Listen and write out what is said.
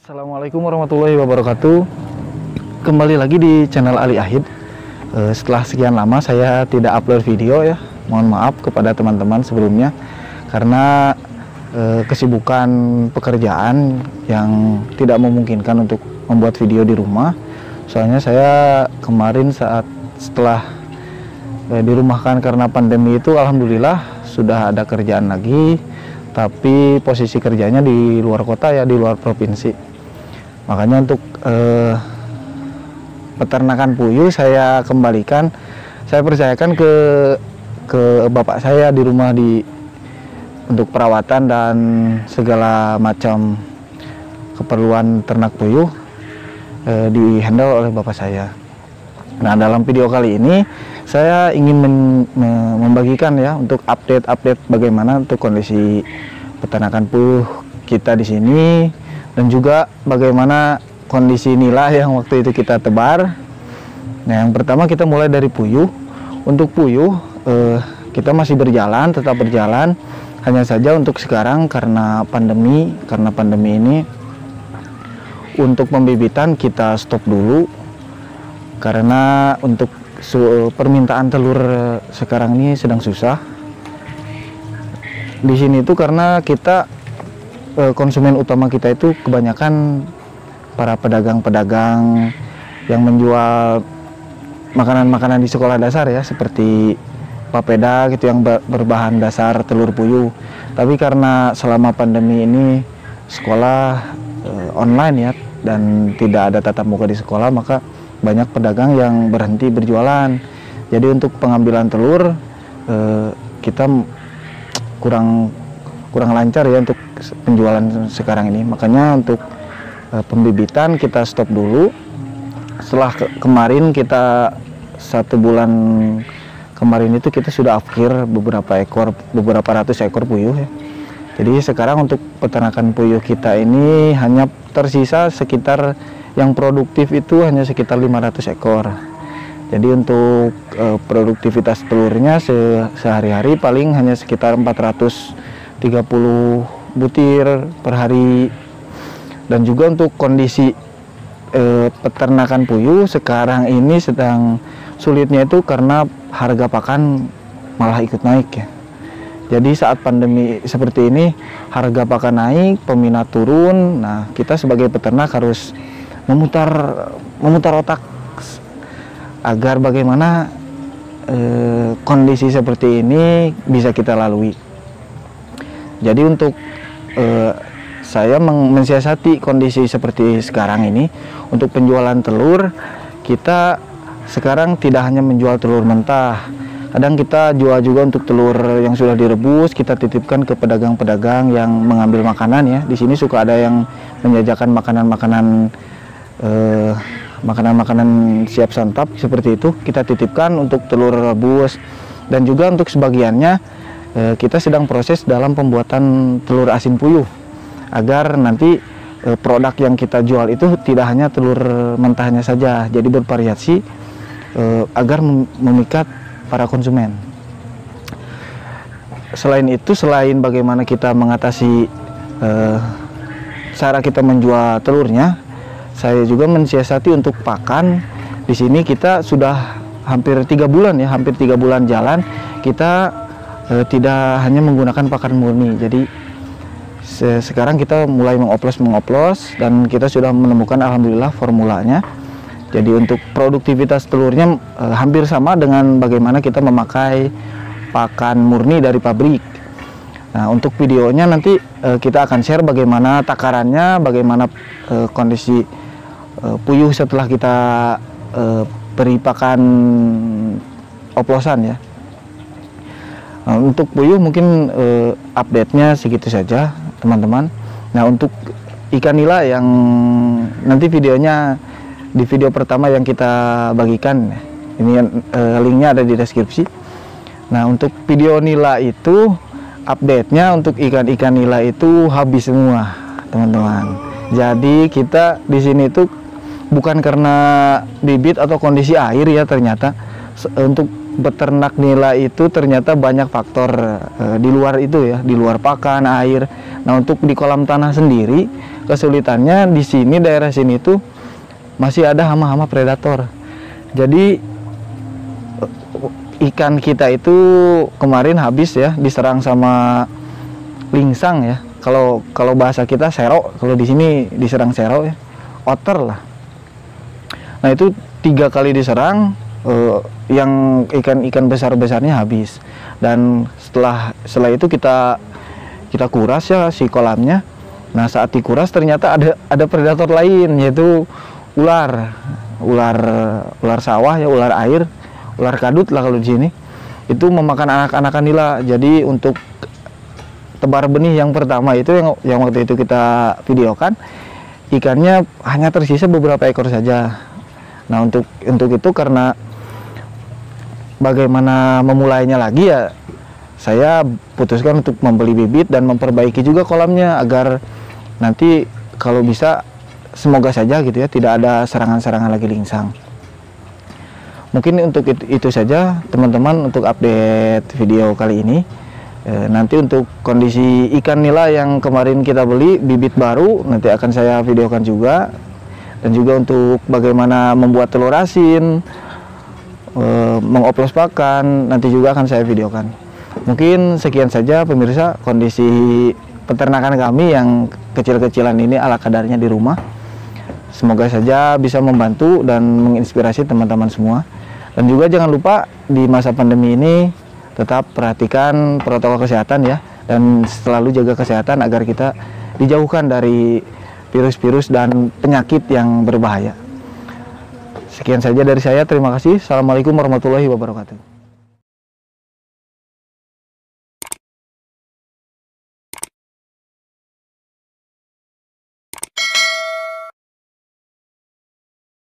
Assalamualaikum warahmatullahi wabarakatuh. Kembali lagi di channel Ali Ahid. Setelah sekian lama saya tidak upload video ya. Mohon maaf kepada teman-teman sebelumnya karena kesibukan pekerjaan yang tidak memungkinkan untuk membuat video di rumah. Soalnya saya kemarin setelah dirumahkan karena pandemi itu, alhamdulillah sudah ada kerjaan lagi, tapi posisi kerjanya di luar kota ya, di luar provinsi. Makanya untuk peternakan puyuh saya kembalikan, saya percayakan ke bapak saya di rumah untuk perawatan dan segala macam keperluan ternak puyuh di handle oleh bapak saya. Nah, dalam video kali ini saya ingin membagikan ya untuk update bagaimana untuk kondisi peternakan puyuh kita di sini, dan juga bagaimana kondisi nila yang waktu itu kita tebar. Nah, yang pertama kita mulai dari puyuh. Untuk puyuh kita masih berjalan, tetap berjalan. Hanya saja untuk sekarang karena pandemi ini untuk pembibitan kita stop dulu. Karena untuk permintaan telur sekarang ini sedang susah. Di sini itu karena kita konsumen utama kita itu kebanyakan para pedagang-pedagang yang menjual makanan-makanan di sekolah dasar ya, seperti papeda gitu yang berbahan dasar telur puyuh. Tapi karena selama pandemi ini sekolah online ya dan tidak ada tatap muka di sekolah, maka banyak pedagang yang berhenti berjualan. Jadi untuk pengambilan telur kita kurang lancar ya untuk penjualan sekarang ini. Makanya untuk pembibitan kita stop dulu. Setelah kemarin kita 1 bulan kemarin itu kita sudah akhir beberapa ratus ekor puyuh ya. Jadi sekarang untuk peternakan puyuh kita ini hanya tersisa sekitar yang produktif itu hanya sekitar 500 ekor. Jadi untuk produktivitas telurnya sehari-hari paling hanya sekitar 430 butir per hari. Dan juga untuk kondisi peternakan puyuh sekarang ini sedang sulitnya itu karena harga pakan malah ikut naik ya. Jadi saat pandemi seperti ini harga pakan naik, peminat turun. Nah, kita sebagai peternak harus memutar otak agar bagaimana kondisi seperti ini bisa kita lalui. Jadi untuk saya mensiasati kondisi seperti sekarang ini, untuk penjualan telur kita sekarang tidak hanya menjual telur mentah. Kadang kita jual juga untuk telur yang sudah direbus, kita titipkan ke pedagang-pedagang yang mengambil makanan ya. Di sini suka ada yang menjajakan makanan-makanan siap santap seperti itu, kita titipkan untuk telur rebus. Dan juga untuk sebagiannya kita sedang proses dalam pembuatan telur asin puyuh, agar nanti produk yang kita jual itu tidak hanya telur mentahnya saja, jadi bervariasi agar memikat para konsumen. Selain itu, selain bagaimana kita mengatasi cara kita menjual telurnya, saya juga mensiasati untuk pakan. Di sini kita sudah hampir 3 bulan ya, hampir 3 bulan jalan kita tidak hanya menggunakan pakan murni. Jadi sekarang kita mulai mengoplos dan kita sudah menemukan alhamdulillah formulanya. Jadi untuk produktivitas telurnya hampir sama dengan bagaimana kita memakai pakan murni dari pabrik. Nah, untuk videonya nanti kita akan share bagaimana takarannya, bagaimana kondisi puyuh setelah kita beri pakan oplosan ya. Untuk puyuh mungkin update-nya segitu saja teman-teman. Nah, untuk ikan nila yang nanti videonya di video pertama yang kita bagikan, ini linknya ada di deskripsi. Nah, untuk video nila itu update-nya untuk ikan-ikan nila itu habis semua teman-teman. Jadi kita di sini tuh bukan karena bibit atau kondisi air ya, ternyata untuk beternak nila itu ternyata banyak faktor di luar itu ya, di luar pakan, air. Nah, untuk di kolam tanah sendiri kesulitannya di sini, daerah sini tuh masih ada hama-hama predator. Jadi ikan kita itu kemarin habis ya, diserang sama lingsang ya. Kalau bahasa kita sero, kalau di sini diserang sero ya, otter lah. Nah itu 3 kali diserang, yang ikan-ikan besar-besarnya habis. Dan setelah itu kita kuras ya si kolamnya. Nah saat dikuras ternyata ada predator lain, yaitu ular sawah ya, ular air, ular kadut lah kalau di sini. Itu memakan anak-anakan nila. Jadi untuk tebar benih yang pertama itu yang waktu itu kita videokan, ikannya hanya tersisa beberapa ekor saja. Nah untuk itu, karena bagaimana memulainya lagi ya, saya putuskan untuk membeli bibit dan memperbaiki juga kolamnya agar nanti kalau bisa, semoga saja gitu ya, tidak ada serangan-serangan lagi lingsang. Mungkin untuk itu saja teman-teman untuk update video kali ini. Nanti untuk kondisi ikan nila yang kemarin kita beli bibit baru nanti akan saya videokan juga, dan juga untuk bagaimana membuat telur asin, mengoplos pakan nanti juga akan saya videokan. Mungkin sekian saja pemirsa kondisi peternakan kami yang kecil-kecilan ini ala kadarnya di rumah. Semoga saja bisa membantu dan menginspirasi teman-teman semua. Dan juga jangan lupa di masa pandemi ini tetap perhatikan protokol kesehatan ya, dan selalu jaga kesehatan agar kita dijauhkan dari virus-virus dan penyakit yang berbahaya. Sekian saja dari saya, terima kasih. Assalamualaikum warahmatullahi wabarakatuh.